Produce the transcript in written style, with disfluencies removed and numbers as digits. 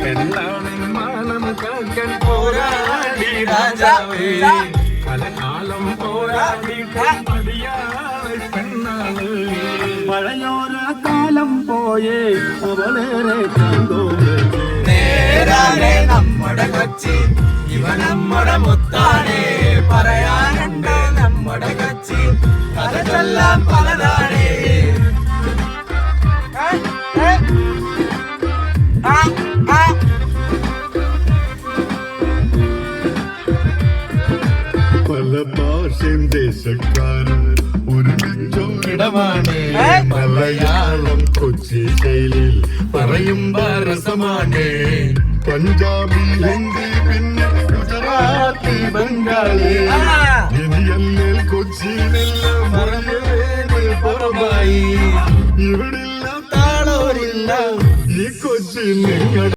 മാനം കാക്കാൻ പോരാടി രാജാവേ പലകാലം പോരാടി പെണ്ണാണ് മഴയോര കാലം പോയേ അവളേറെ നേരാണ് നമ്മുടെ കൊച്ചി ഇവ നമ്മുടെ മുത്താണേ പറയാനുണ്ട് നമ്മുടെ കൊച്ചി കഥ ചൊല്ലാൻ പലതാണേ പല ഭാഷയും ദേശക്കാരും ഒരുമിച്ചൊരിടമാണ് മലയാളം കൊച്ചി ശൈലിയിൽ പറയുമ്പോ രസമാണ് പഞ്ചാബി ഹിന്ദി പിന്നെ ഗുജറാത്തി ബംഗാളി ഇനിയല്ലേൽ കൊച്ചിയിലെല്ലാം പുറമായി ഇവിടില്ല താളോരില്ല ഈ കൊച്ചി നിങ്ങൾ